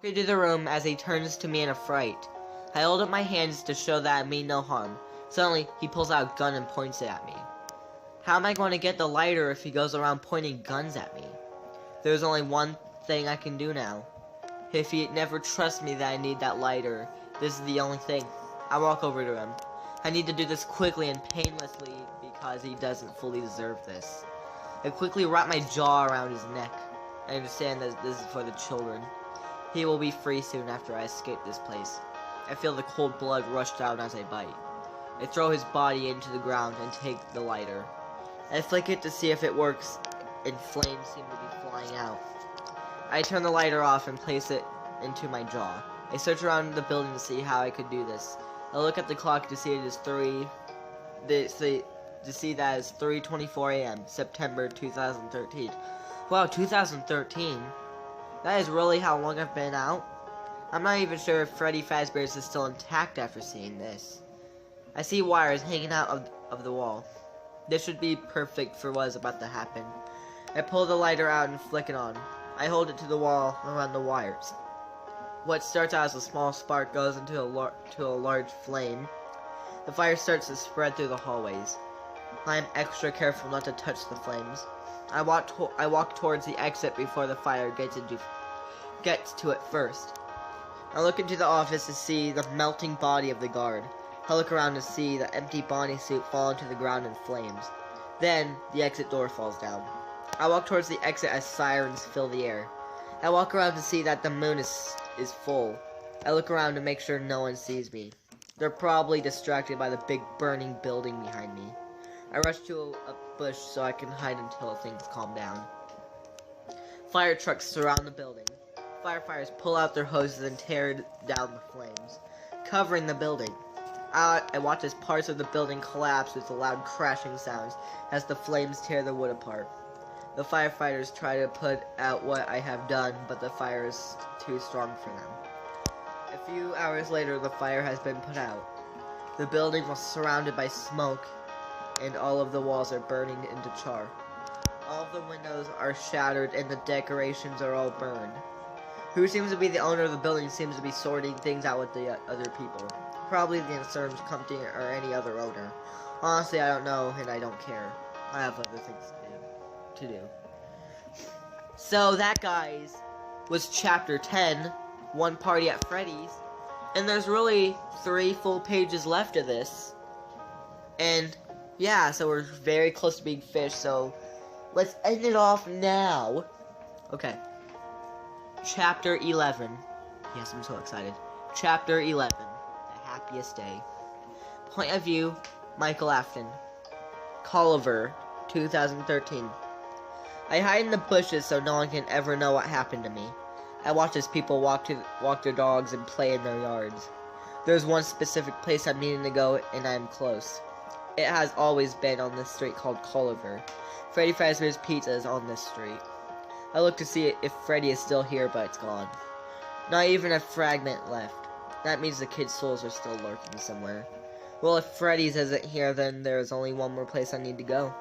Into the room as he turns to me in a fright. I hold up my hands to show that I mean no harm. Suddenly, he pulls out a gun and points it at me. How am I going to get the lighter if he goes around pointing guns at me? There's only one thing I can do now. If he never trusts me that I need that lighter, this is the only thing. I walk over to him. I need to do this quickly and painlessly because he doesn't fully deserve this. I quickly wrap my jaw around his neck. I understand that this is for the children. He will be free soon after I escape this place. I feel the cold blood rush down as I bite. I throw his body into the ground and take the lighter. I flick it to see if it works, and flames seem to be flying out. I turn the lighter off and place it into my jaw. I search around the building to see how I could do this. I look at the clock to see it is 3:24 a.m. September 2013. Wow, 2013. That is really how long I've been out. I'm not even sure if Freddy Fazbear's is still intact after seeing this. I see wires hanging out of the wall. This should be perfect for what is about to happen. I pull the lighter out and flick it on. I hold it to the wall around the wires. What starts out as a small spark goes into a large flame. The fire starts to spread through the hallways. I am extra careful not to touch the flames. I walk towards the exit before the fire gets to it first. I look into the office to see the melting body of the guard. I look around to see the empty bodysuit fall into the ground in flames. Then, the exit door falls down. I walk towards the exit as sirens fill the air. I walk around to see that the moon is full. I look around to make sure no one sees me. They're probably distracted by the big burning building behind me. I rush to a bush so I can hide until things calm down. Fire trucks surround the building. Firefighters pull out their hoses and tear down the flames, covering the building. I watch as parts of the building collapse with loud crashing sounds as the flames tear the wood apart. The firefighters try to put out what I have done, but the fire is too strong for them. A few hours later, the fire has been put out. The building was surrounded by smoke, and all of the walls are burning into char. All of the windows are shattered, and the decorations are all burned. Who seems to be the owner of the building seems to be sorting things out with the other people. Probably the insurance company or any other owner. Honestly, I don't know, and I don't care. I have other things to do. So that, guys, was Chapter 10, One Party at Freddy's. And there's really 3 full pages left of this. And, yeah, so we're very close to being finished, so let's end it off now. Okay. Chapter 11. Yes, I'm so excited. Chapter 11. The Happiest Day. Point of view, Michael Afton. Colliver, 2013. I hide in the bushes so no one can ever know what happened to me. I watch as people walk their dogs and play in their yards. There's one specific place I'm needing to go, and I am close. It has always been on this street called Colliver. Freddy Fazbear's Pizza is on this street. I look to see if Freddy is still here, but it's gone. Not even a fragment left. That means the kids' souls are still lurking somewhere. Well, if Freddy's isn't here, then there's only one more place I need to go.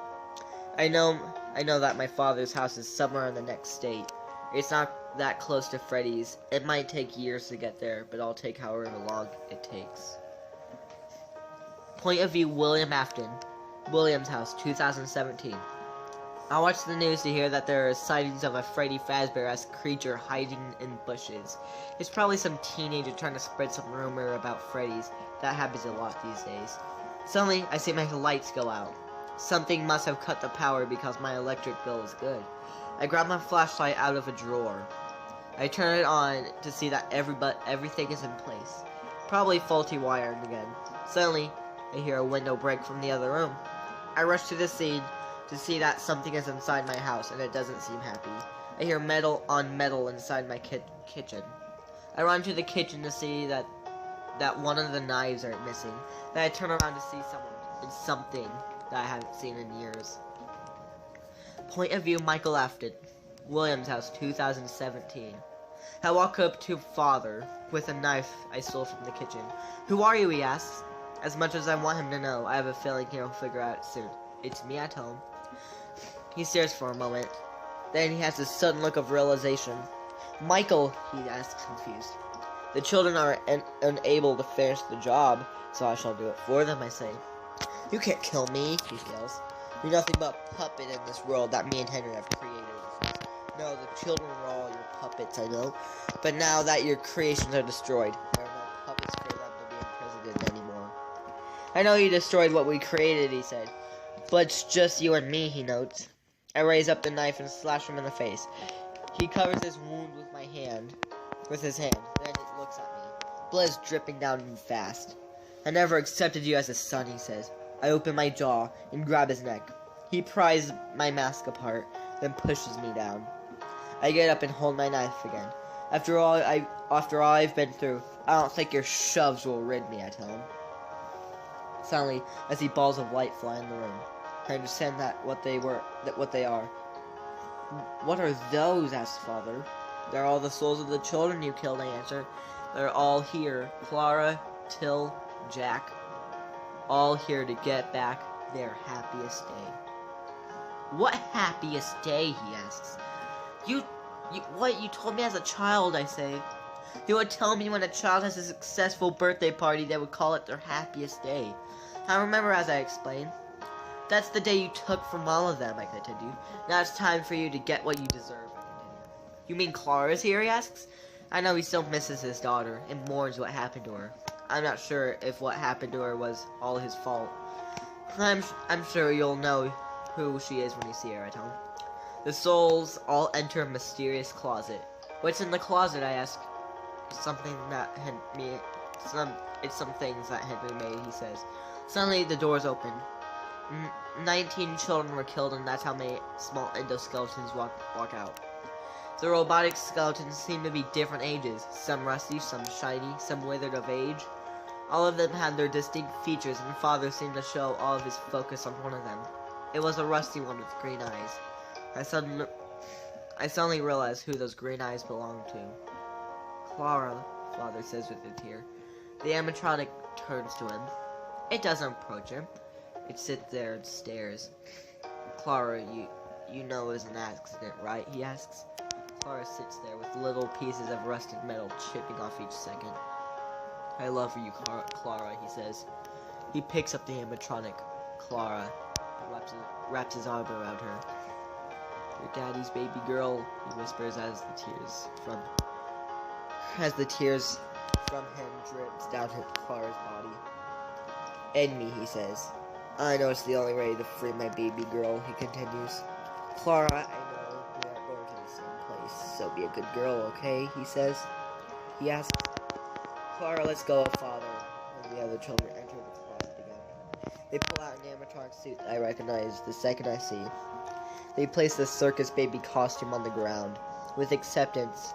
I know that my father's house is somewhere in the next state. It's not that close to Freddy's. It might take years to get there, but I'll take however long it takes. Point of view, William Afton. William's house, 2017. I watched the news to hear that there are sightings of a Freddy Fazbear-esque creature hiding in bushes. It's probably some teenager trying to spread some rumor about Freddy's. That happens a lot these days. Suddenly, I see my lights go out. Something must have cut the power because my electric bill is good. I grab my flashlight out of a drawer. I turn it on to see that everything is in place. Probably faulty wiring again. Suddenly, I hear a window break from the other room. I rush to the scene to see that something is inside my house, and it doesn't seem happy. I hear metal on metal inside my kitchen. I run to the kitchen to see that one of the knives are missing. Then I turn around to see something that I haven't seen in years. Point of view, Michael Afton. William's house, 2017. I walk up to father with a knife I stole from the kitchen. "Who are you?" he asks. As much as I want him to know, I have a feeling he'll figure out soon. "It's me," I tell him. He stares for a moment. Then he has a sudden look of realization. Michael, he asks, confused. The children are unable to finish the job, so I shall do it for them, I say. You can't kill me, he yells. You're nothing but a puppet in this world that me and Henry have created. No, the children are all your puppets, I know. But now that your creations are destroyed, there are no puppets for them to be imprisoned in anymore. I know you destroyed what we created, he said. But it's just you and me, he notes. I raise up the knife and slash him in the face. He covers his wound with his hand. Then he looks at me. Blood is dripping down him fast. I never accepted you as a son, he says. I open my jaw and grab his neck. He pries my mask apart, then pushes me down. I get up and hold my knife again. After all I've been through, I don't think your shoves will rid me, I tell him. Suddenly, I see balls of light fly in the room. I understand what they are. What are those? Asks Father. They're all the souls of the children you killed, I answer. They're all here. Clara, Till, Jack. All here to get back their happiest day. What happiest day? He asks. What you told me as a child, I say. You would tell me when a child has a successful birthday party, they would call it their happiest day. I remember as I explained. That's the day you took from all of them, I continue. Now it's time for you to get what you deserve, I continue. You mean Clara's here, he asks? I know he still misses his daughter and mourns what happened to her. I'm not sure if what happened to her was all his fault. I'm sure you'll know who she is when you see her, I tell him. The souls all enter a mysterious closet. What's in the closet, I ask. It's some things that Henry made, he says. Suddenly the doors open. 19 children were killed, and that's how many small endoskeletons walk out. The robotic skeletons seem to be different ages. Some rusty, some shiny, some withered of age. All of them had their distinct features, and Father seemed to show all of his focus on one of them. It was a rusty one with green eyes. I suddenly realized who those green eyes belonged to. Clara, Father says with a tear. The animatronic turns to him. It doesn't approach him. It sits there and stares. Clara, you know it was an accident, right? He asks. Clara sits there with little pieces of rusted metal chipping off each second. I love you, Clara, he says. He picks up the animatronic. Clara wraps his arm around her. Your daddy's baby girl, he whispers as the tears from him drips down Clara's body. End me, he says. I know it's the only way to free my baby girl, he continues. Clara, I know we aren't going to the same place, so be a good girl, okay, he says. He asks. Clara, let's go, Father. And the other children enter the closet again. They pull out an animatronic suit that I recognize the second I see. They place the circus baby costume on the ground. With acceptance,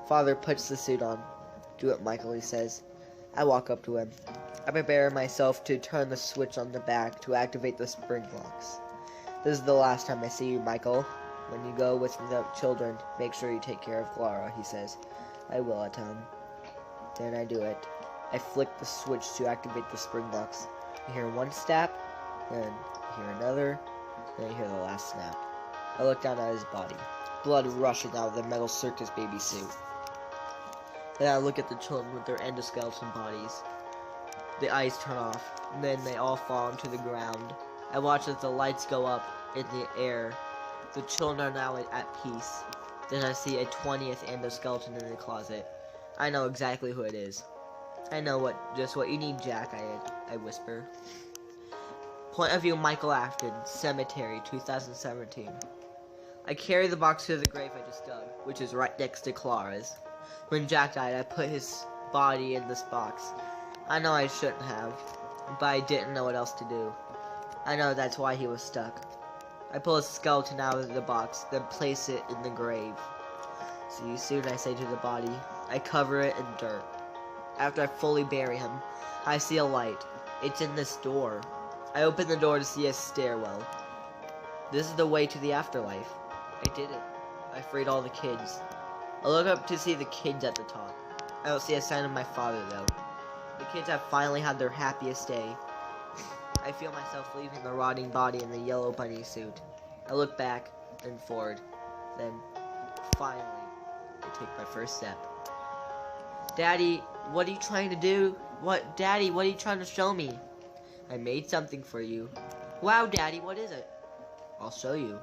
Father puts the suit on. Do it, Michael, he says. I walk up to him. I prepare myself to turn the switch on the back to activate the spring locks. This is the last time I see you, Michael. When you go with the children, make sure you take care of Clara, he says. I will, I tell him. Then I do it. I flick the switch to activate the spring locks. I hear one snap, then I hear another, then I hear the last snap. I look down at his body. Blood rushing out of the metal circus baby suit. Then I look at the children with their endoskeleton bodies. The eyes turn off, and then they all fall onto the ground. I watch as the lights go up in the air. The children are now at peace. Then I see a 20th endoskeleton in the closet. I know exactly who it is. I know just what you need, Jack, I whisper. Point of view, Michael Afton, Cemetery, 2017. I carry the box to the grave I just dug, which is right next to Clara's. When Jack died, I put his body in this box. I know I shouldn't have, but I didn't know what else to do. I know that's why he was stuck. I pull a skeleton out of the box, then place it in the grave. See you soon, I say to the body. I cover it in dirt. After I fully bury him, I see a light. It's in this door. I open the door to see a stairwell. This is the way to the afterlife. I did it. I freed all the kids. I look up to see the kids at the top. I don't see a sign of my father, though. The kids have finally had their happiest day. I feel myself leaving the rotting body in the yellow bunny suit. I look back, then forward. Then, finally, I take my first step. Daddy, what are you trying to do? Daddy, what are you trying to show me? I made something for you. Wow, Daddy, what is it? I'll show you.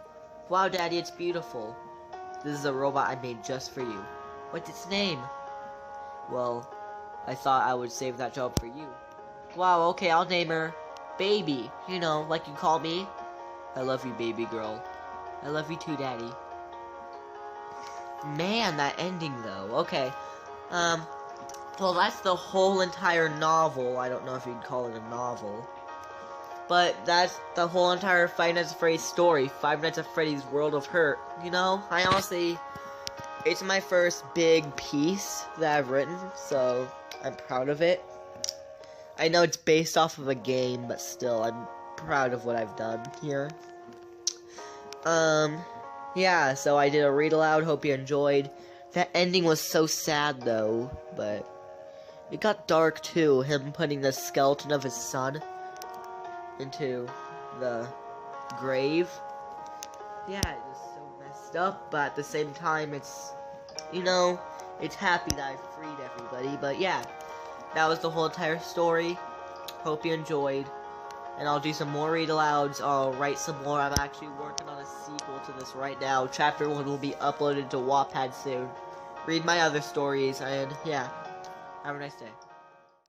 Wow, Daddy, it's beautiful. This is a robot I made just for you. What's its name? Well, I thought I would save that job for you. Wow, okay, I'll name her Baby. You know, like you call me. I love you, baby girl. I love you too, Daddy. Man, that ending, though. Okay. Well, that's the whole entire novel. I don't know if you'd call it a novel. But that's the whole entire Five Nights at Freddy's story. Five Nights at Freddy's World of Hurt. You know, I honestly... It's my first big piece that I've written, so I'm proud of it. I know it's based off of a game, but still, I'm proud of what I've done here. Yeah, so I did a read aloud, hope you enjoyed. That ending was so sad, though, but it got dark, too, him putting the skeleton of his son into the grave. Yeah, it was so messed up, but at the same time, it's, you know, it's happy that I freed everybody, but yeah, that was the whole entire story. Hope you enjoyed, and I'll do some more read-alouds, I'll write some more. I'm actually working on a sequel to this right now. Chapter 1 will be uploaded to Wattpad soon. Read my other stories, and yeah, have a nice day.